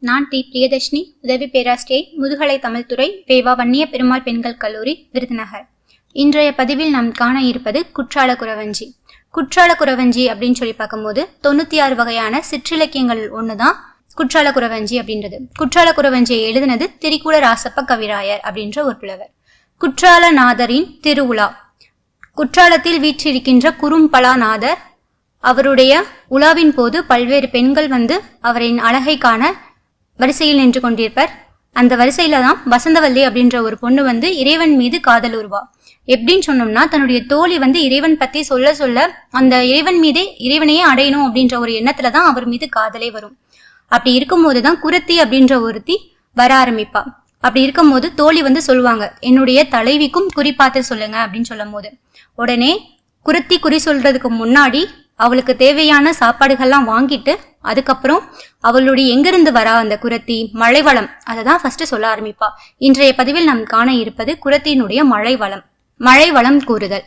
நான் டி பிரியதர்ஷினி, உதவி பேராசிரியை, முதுகலை தமிழ் துறை, வேவா வன்னிய பெருமாள் பெண்கள் கல்லூரி, விருதுநகர். இன்றைய பதிவில் நாம் காண இருப்பது குற்றால குறவஞ்சி. குற்றால குறவஞ்சி அப்படின்னு சொல்லி பார்க்கும்போது 96 வகையான சிற்றிலக்கியங்கள் ஒண்ணுதான் குற்றால குறவஞ்சி அப்படின்றது. குற்றால குறவஞ்சியை எழுதினது திரிகூட ராசப்ப கவிராயர் அப்படின்ற ஒரு புலவர். குற்றாலநாதரின் திருவுலா. குற்றாலத்தில் வீற்றிருக்கின்ற குறும்பலாநாதர் அவருடைய உலாவின் போது பல்வேறு பெண்கள் அவரின் அழகை காண வரிசையில் நின்று கொண்டிருப்பர். அந்த வரிசையில தான் வசந்தவல்லி அப்படின்ற ஒரு பொண்ணு இறைவன் மீது காதல் உருவா. எப்படின்னு சொன்னோம்னா, தன்னுடைய தோழி இறைவன் பத்தி சொல்ல சொல்ல அந்த இறைவன் மீதே இறைவனையே அடையணும் அப்படின்ற ஒரு எண்ணத்துலதான் அவர் மீது காதலே வரும். அப்படி இருக்கும்போதுதான் குரத்தி அப்படின்ற ஒருத்தி வர ஆரம்பிப்பா. அப்படி இருக்கும்போது தோழி சொல்லுவாங்க, என்னுடைய தலைவிக்கும் குறி பார்த்து சொல்லுங்க அப்படின்னு சொல்லும் போது உடனே குரத்தி குறி சொல்றதுக்கு முன்னாடி அவளுக்கு தேவையான சாப்பாடுகள்லாம் வாங்கிட்டு அதுக்கப்புறம் அவளுடைய எங்கிருந்து வரா அந்த குரத்தி மழைவளம் அதைதான் ஃபர்ஸ்ட் சொல்ல ஆரம்பிப்பா. இன்றைய பதிவில் நாம் காண இருப்பது குரத்தினுடைய மழைவளம். மழைவளம் கூறுதல்.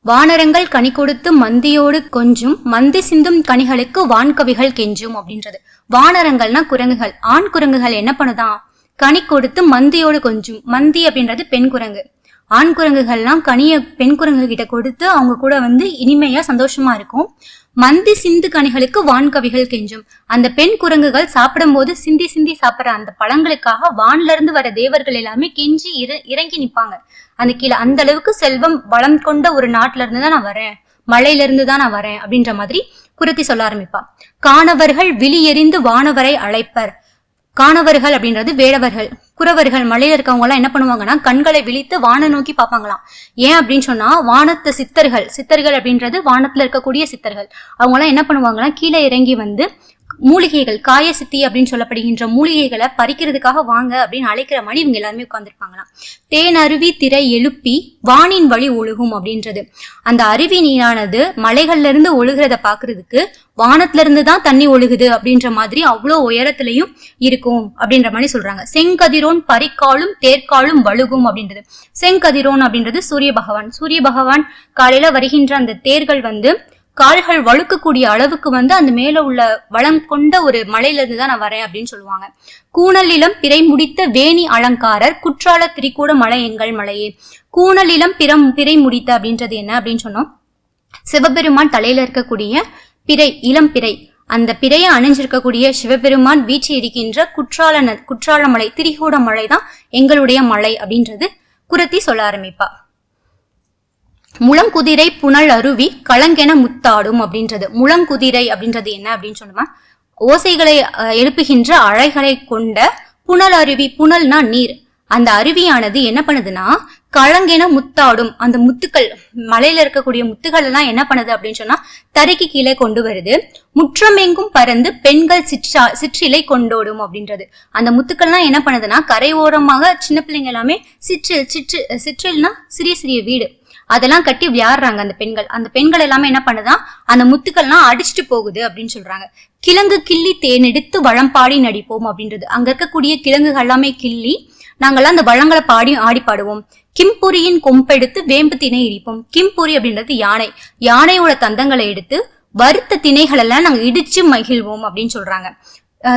வானரங்கள் கனி கொடுத்து மந்தியோடு கொஞ்சும், மந்தி சிந்தும் கனிகளுக்கு வான்கவிகள் கெஞ்சும் அப்படின்றது. வானரங்கள்னா குரங்குகள். ஆண் குரங்குகள் என்ன பண்ணுதான், கனி கொடுத்து மந்தியோடு கொஞ்சும். மந்தி அப்படின்றது பெண் குரங்கு. ஆண் குரங்குகள்லாம் கனிய பெண் குரங்கு கிட்ட கொடுத்து அவங்க கூட இனிமையா சந்தோஷமா இருக்கும். மந்தி சிந்து கனிகளுக்கு வான்கவிகள் கெஞ்சும். அந்த பெண் குரங்குகள் சாப்பிடும் போது சிந்தி சிந்தி சாப்பிட்ற அந்த பழங்களுக்காக வான்ல இருந்து வர தேவர்கள் எல்லாமே கெஞ்சி இறங்கி நிப்பாங்க. அந்த கீழே அந்த அளவுக்கு செல்வம் வளம் கொண்ட ஒரு நாட்டுல இருந்து தான் நான் வரேன், மலையில இருந்து தான் நான் வரேன் அப்படின்ற மாதிரி குரத்தி சொல்ல ஆரம்பிப்பா. காணவர்கள் விழி எறிந்து வானவரை அழைப்பர். காணவர்கள் அப்படின்றது வேடவர்கள், குறவர்கள். மலையில இருக்கவங்க எல்லாம் என்ன பண்ணுவாங்கன்னா கண்களை விழித்து வான நோக்கி பார்ப்பாங்களாம். ஏன் அப்படின்னு சொன்னா, வானத்து சித்தர்கள், சித்தர்கள் அப்படின்றது வானத்துல இருக்கக்கூடிய சித்தர்கள், அவங்க எல்லாம் என்ன பண்ணுவாங்கன்னா கீழே இறங்கி மூலிகைகள், காய சித்தி அப்படின்னு சொல்லப்படுகின்ற மூலிகைகளை பறிக்கிறதுக்காக வாங்க அப்படின்னு அழைக்கிற மாதிரி இவங்க எல்லாருமே உட்கார்ந்துருப்பாங்களாம். தேன் அருவி திரை எழுப்பி வானின் வழி ஒழுகும் அப்படின்றது. அந்த அருவி நீரானது மலைகள்ல இருந்து ஒழுகிறத பாக்குறதுக்கு வானத்துல இருந்து தான் தண்ணி ஒழுகுது அப்படின்ற மாதிரி அவ்வளோ உயரத்திலையும் இருக்கும் அப்படின்ற மாதிரி சொல்றாங்க. செங்கதிரோன் பரிக்காலும் தேர்காலும் வழுகும் அப்படின்றது. செங்கதிரோன் அப்படின்றது சூரிய பகவான். சூரிய பகவான் காலையில வருகின்ற அந்த தேர்கள் கால்கள் வழுக்கக்கூடிய அளவுக்கு அந்த மேல உள்ள வளம் கொண்ட ஒரு மலையில இருந்து தான் நான் வரேன் அப்படின்னு சொல்லுவாங்க. கூணலிலம் பிறை முடித்த வேணி அலங்காரர் குற்றால திரிகூட மலை எங்கள் மலையே. கூணலிலம் பிறை முடித்த அப்படின்றது என்ன அப்படின்னு சொன்னோம், சிவபெருமான் தலையில இருக்கக்கூடிய பிறை, இளம் பிறை, அந்த பிறையை அணிஞ்சிருக்கக்கூடிய சிவபெருமான் வீச்சு இருக்கின்ற குற்றால மலை, திரிகூட மலை தான் எங்களுடைய மலை அப்படின்றது குரத்தி சொல்ல ஆரம்பிப்பா. முழங்குதிரை புனல் அருவி களங்கென முத்தாடும் அப்படின்றது. முழங்குதிரை அப்படின்றது என்ன அப்படின்னு சொன்னோம்னா, ஓசைகளை எழுப்புகின்ற அலைகளை கொண்ட புனல் அருவி. புனல்னா நீர். அந்த அருவியானது என்ன பண்ணுதுன்னா களங்கென முத்தாடும். அந்த முத்துக்கள், மலையில இருக்கக்கூடிய முத்துக்கள் எல்லாம் என்ன பண்ணுது அப்படின்னு சொன்னா தரைக்கு கீழே கொண்டு வருது. முற்றமெங்கும் பறந்து பெண்கள் சிற்றிலை கொண்டோடும் அப்படின்றது. அந்த முத்துக்கள்லாம் என்ன பண்ணுதுன்னா கரை ஓரமாக சின்ன பிள்ளைங்க எல்லாமே சிற்றில்னா சிறிய சிறிய வீடு, அதெல்லாம் கட்டி விளையாடுறாங்க அந்த பெண்கள். அந்த பெண்கள் எல்லாமே என்ன பண்ணுதான் அந்த முத்துக்கள்லாம் அடிச்சுட்டு போகுது அப்படின்னு சொல்றாங்க. கிழங்கு கிள்ளி தேனெடுத்து வளம்பாடி நடிப்போம் அப்படின்றது. அங்க இருக்கக்கூடிய கிழங்குகள் எல்லாமே கிள்ளி நாங்கெல்லாம் அந்த வளங்களை பாடி ஆடி பாடுவோம். கிம்புரியின் கொம்பெடுத்து வேம்பு திணை இடிப்போம். கிம்புரி அப்படின்றது யானை. யானையோட தந்தங்களை எடுத்து வறுத்த திணைகள் எல்லாம் நாங்க இடிச்சு மகிழ்வோம் அப்படின்னு சொல்றாங்க.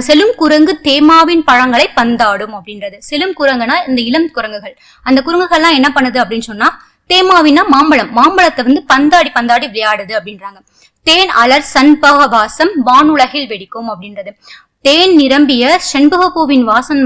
செலும் குரங்கு தேமாவின் பழங்களை பந்தாடும் அப்படின்றது. செலும் குரங்குனா இந்த இளம் குரங்குகள். அந்த குரங்குகள்லாம் என்ன பண்ணுது அப்படின்னு சொன்னா, தேமாவினா மாம்பழம், மாம்பழத்தை பந்தாடி விளையாடுது அப்படின்றாங்க. தேன் அலர் சண்பக வாசம் வானுலகில் வெடிக்கும் அப்படின்றது. தேன் நிரம்பிய செண்பக பூவின் வாசம்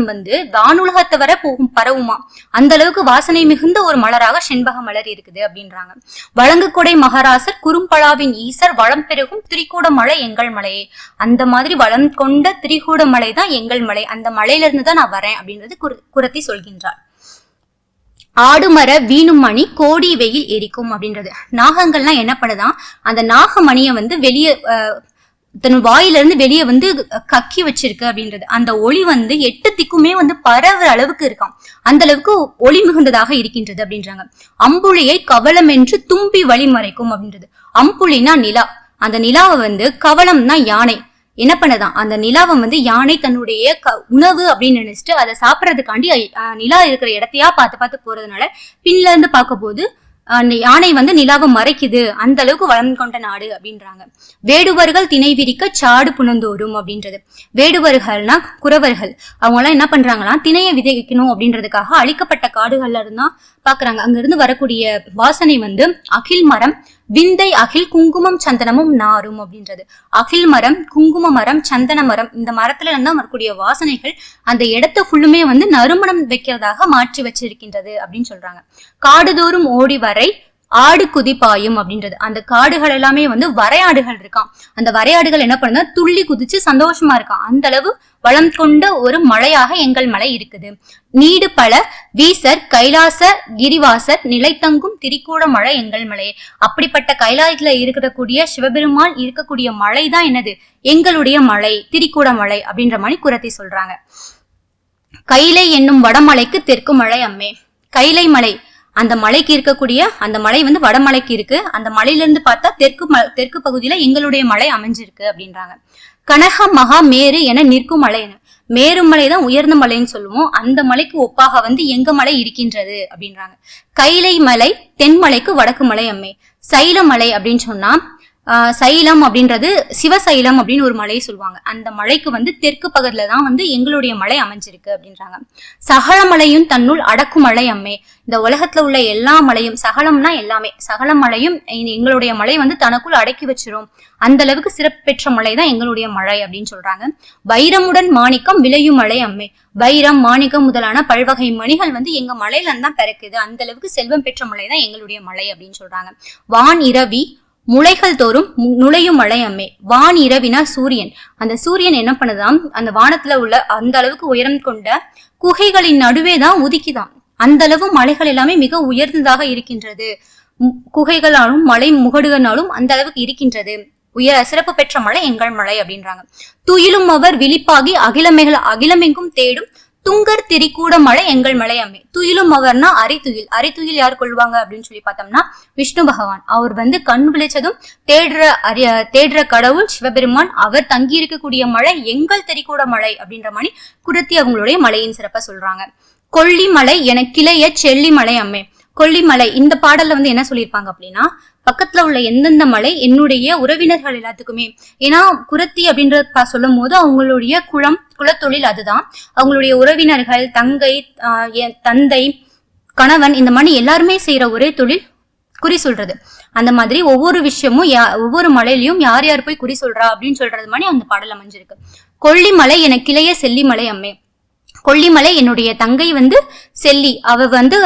வானுலகத்தை வர போகும் பரவுமா, அந்த அளவுக்கு வாசனை மிகுந்த ஒரு மலராக செண்பக மலர் இருக்குது அப்படின்றாங்க. வழங்கு கொடை மகாராசர் குறும்பலாவின் ஈசர் வளம் பெருகும் திரிகூட மலை எங்கள் மலையே. அந்த மாதிரி வளம் கொண்ட திரிகூட மலை தான் எங்கள் மலை, அந்த மலையில இருந்து தான் நான் வரேன் அப்படின்றது குரத்தி சொல்கின்றார். ஆடுமர வீணும் மணி கோடி வெயில் எரிக்கும் அப்படின்றது. நாகங்கள்லாம் என்ன பண்ணுதான் அந்த நாகமணியை வெளியே தன் வாயிலிருந்து வெளியே கக்கி வச்சிருக்கு அப்படின்றது. அந்த ஒளி 8 திக்குமே பரவுற அளவுக்கு இருக்காம், அந்த அளவுக்கு ஒளி மிகுந்ததாக இருக்கின்றது அப்படின்றாங்க. அம்புலியை கவலம் என்று தும்பி வழி மறைக்கும் அப்படின்றது. அம்புலினா நிலா. அந்த நிலாவை கவலம்னா யானை என்ன பண்ணதான் அந்த நிலாவை யானை தன்னுடைய உணவு அப்படின்னு நினைச்சிட்டு அதை சாப்பிடறதுக்காண்டி நிலா இருக்கிற இடத்தையா பார்த்து பார்த்து போறதுனால பின்ல இருந்து பார்க்க போது யானை வந்து நிலாவை மறைக்குது, அந்த அளவுக்கு வளம் கொண்ட நாடு அப்படின்றாங்க. வேடுவர்கள் திணை விரிக்க சாடு புனந்தோறும் அப்படின்றது. வேடுவர்கள்னா குறவர்கள், அவங்க எல்லாம் என்ன பண்றாங்கன்னா திணையை விதைக்கணும் அப்படின்றதுக்காக அழிக்கப்பட்ட காடுகள்ல இருந்தா பாக்குறாங்க. அங்க இருந்து வரக்கூடிய வாசனை வந்து அகில் மரம் விந்தை அகில் குங்குமம் சந்தனமும் நாரும் அப்படின்றது. அகில் மரம், குங்கும மரம், சந்தன மரம், இந்த மரத்துல இருந்தா வரக்கூடிய வாசனைகள் அந்த இடத்த ஃபுல்லுமே வந்து நறுமணம் வைக்கிறதாக மாற்றி வச்சிருக்கின்றது அப்படின்னு சொல்றாங்க. காடுதோறும் ஓடி வரை ஆடு குதி பாயும் அப்படின்றது. அந்த காடுகள் எல்லாமே வந்து வரையாடுகள் இருக்கான். அந்த வரையாடுகள் என்ன பண்ணுதா துள்ளி குதிச்சு சந்தோஷமா இருக்கான். அந்த அளவு வளம் கொண்ட ஒரு மலையாக எங்கள் மலை இருக்குது. நீடு பல வீசர் கைலாச கிரிவாசர் நிலைத்தங்கும் திரிகூட மலை எங்கள் மலையே. அப்படிப்பட்ட கைலாயத்துல இருக்கக்கூடிய சிவபெருமான் இருக்கக்கூடிய மலை தான் என்னது எங்களுடைய மலை, திரிகூட மலை அப்படின்ற மாதிரி குறத்தி சொல்றாங்க. கைலை என்னும் வடமலைக்கு தெற்கு மலை அம்மே. கைலை மலை அந்த மலைக்கு இருக்கக்கூடிய அந்த மலை வந்து வடமலைக்கு இருக்கு. அந்த மலையில இருந்து பார்த்தா தெற்கு பகுதியில எங்களுடைய மலை அமைஞ்சிருக்கு அப்படின்றாங்க. கனக மகா மேரு என நிற்கும் மலை, மேருமலை தான் உயர்ந்த மலைன்னு சொல்லுவோம். அந்த மலைக்கு ஒப்பாக வந்து எங்க மலை இருக்கின்றது அப்படின்றாங்க. கைலை மலை தென்மலைக்கு வடக்கு மலை அம்மே. சைலமலை அப்படின்னு சொன்னா சைலம் அப்படின்றது சிவசைலம் அப்படின்னு ஒரு மலையை சொல்லுவாங்க. அந்த மலைக்கு வந்து தெற்கு பகுதியில தான் வந்து எங்களுடைய மலை அமைஞ்சிருக்கு அப்படின்றாங்க. சகலமலையும் தன்னுள் அடக்கும் மலை அம்மே. இந்த உலகத்துல உள்ள எல்லா மலையும், சகலம்னா எல்லாமே, சகல மலையும் எங்களுடைய மலை வந்து தனக்குள் அடக்கி வச்சிரும். அந்த அளவுக்கு சிறப்பு பெற்ற மலை தான் எங்களுடைய மலை அப்படின்னு சொல்றாங்க. வைரமுடன் மாணிக்கம் விளையும் மலை அம்மே. வைரம் மாணிக்கம் முதலான பல்வகை மணிகள் வந்து எங்க மலையில தான் பிறக்குது. அந்த அளவுக்கு செல்வம் பெற்ற மலை தான் எங்களுடைய மலை அப்படின்னு சொல்றாங்க. வான் இரவி முளைகள் தோறும் நுழையும் மலை அம்மே. வான் இரவினா சூரியன். அந்த சூரியன் என்ன பண்ணுதான் அந்த வானத்துல உள்ள அந்த அளவுக்கு உயரம் கொண்ட குகைகளின் நடுவே தான் உதிக்குதான். அந்த அளவு மலைகள் எல்லாமே மிக உயர்ந்ததாக இருக்கின்றது. குகைகளாலும் மலை முகடுகளாலும் அந்த அளவுக்கு இருக்கின்றது. சிறப்பு பெற்ற மலை எங்கள் மலை அப்படின்றாங்க. துயிலும் அவர் விழிப்பாகி அகிலமெங்கும் தேடும் துங்கர் திரிகூட மலை எங்கள் மலை அம்மே. துயிலும் அவர்னா அரித்துயில். அரித்துயில் யார் கொள்வாங்க அப்படின்னு சொல்லி பார்த்தோம்னா விஷ்ணு பகவான். அவர் வந்து கண் விழிச்சதும் தேடுற கடவுள் சிவபெருமான். அவர் தங்கி இருக்கக்கூடிய மலை எங்கள் திரிகூட மலை அப்படின்ற மாதிரி குறத்தி அவங்களுடைய மலையின் சிறப்பா சொல்றாங்க. கொல்லிமலை என கிளைய செல்லிமலை அம்மே. கொல்லிமலை இந்த பாடல்ல வந்து என்ன சொல்லியிருப்பாங்க அப்படின்னா பக்கத்துல உள்ள எந்தெந்த மலை என்னுடைய உறவினர்கள் எல்லாத்துக்குமே. ஏன்னா குறத்தி அப்படின்றத சொல்லும் போது அவங்களுடைய குலத்தொழில் அதுதான். அவங்களுடைய உறவினர்கள், தந்தை, கணவன், இந்த மாதிரி எல்லாருமே செய்யற ஒரே தொழில் குறி சொல்றது. அந்த மாதிரி ஒவ்வொரு விஷயமும் ஒவ்வொரு மலையிலயும் யார் யார் போய் குறி சொல்றா அப்படின்னு சொல்றது மாதிரி அந்த பாடல் அமைஞ்சிருக்கு. கொல்லிமலை என கிளைய செல்லிமலை அம்மே. கொல்லிமலை என்னுடைய தங்கை வந்து செல்லி, அவ வந்து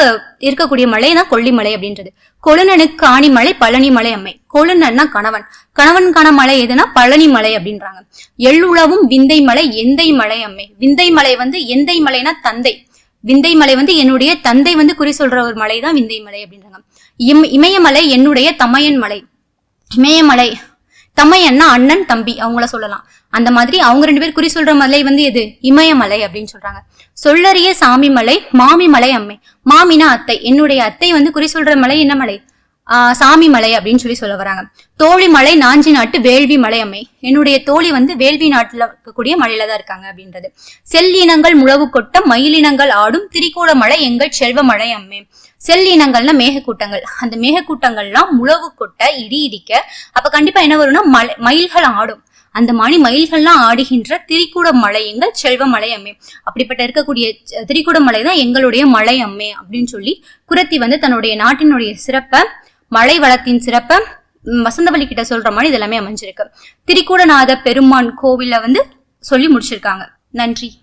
இருக்கக்கூடிய மலை தான் கொல்லிமலை அப்படின்றது. கொழுநனுக்கு ஆணிமலை பழனிமலை அம்மை. கொழுநன்னா கணவன், கணவனுக்கான மலை எதுனா பழனி மலை அப்படின்றாங்க. எள்ளுளவும் விந்தை மலை எந்தை மலை அம்மை. விந்தை மலை வந்து எந்தை மலைனா தந்தை. விந்தை மலை வந்து என்னுடைய தந்தை வந்து குறி சொல்ற ஒரு மலை தான் விந்தை மலை அப்படின்றாங்க. இமயமலை என்னுடைய தமையன் மலை. இமயமலை தமையன்னா அண்ணன் தம்பி அவங்கள சொல்லலாம். அந்த மாதிரி அவங்க ரெண்டு பேர் குறி சொல்ற மலை வந்து எது இமயமலை அப்படின்னு சொல்றாங்க. சொல்லறிய சாமி மலை மாமி மலை அம்மை. மாமினா அத்தை. என்னுடைய அத்தை வந்து குறி சொல்ற மலை என்ன மலை சாமி மலை அப்படின்னு சொல்ல வராங்க. தோழி மலை நாஞ்சி நாட்டு வேள்வி மலை அம்மை. என்னுடைய தோழி வந்து வேள்வி நாட்டுல இருக்கக்கூடிய மலையில தான் இருக்காங்க அப்படின்றது. செல்லினங்கள் முழவு கொட்ட மயிலினங்கள் ஆடும் திரிகூட மலை எங்கள் செல்வ மலை அம்மே. செல்லினங்கள்னா மேகக்கூட்டங்கள். அந்த மேகக்கூட்டங்கள்லாம் முழவு கொட்ட இடி இடிக்க அப்ப கண்டிப்பா என்ன வரும்னா மயில்கள் ஆடும். அந்த மாதிரி மயில்கள்லாம் ஆடுகின்ற திரிகூட மலை எங்கள் செல்வ மலை அம்மே. அப்படிப்பட்ட இருக்கக்கூடிய திரிகூட மலை தான் எங்களுடைய மலை அம்மே அப்படின்னு சொல்லி குறத்தி வந்து தன்னுடைய நாட்டினுடைய சிறப்பை, மலை வளத்தின் சிறப்பை வசந்தவல்லி கிட்ட சொல்ற மாதிரி இதெல்லாமே அமைஞ்சிருக்கு. திரிகூடநாத பெருமான் கோவில வந்து சொல்லி முடிச்சிருக்காங்க. நன்றி.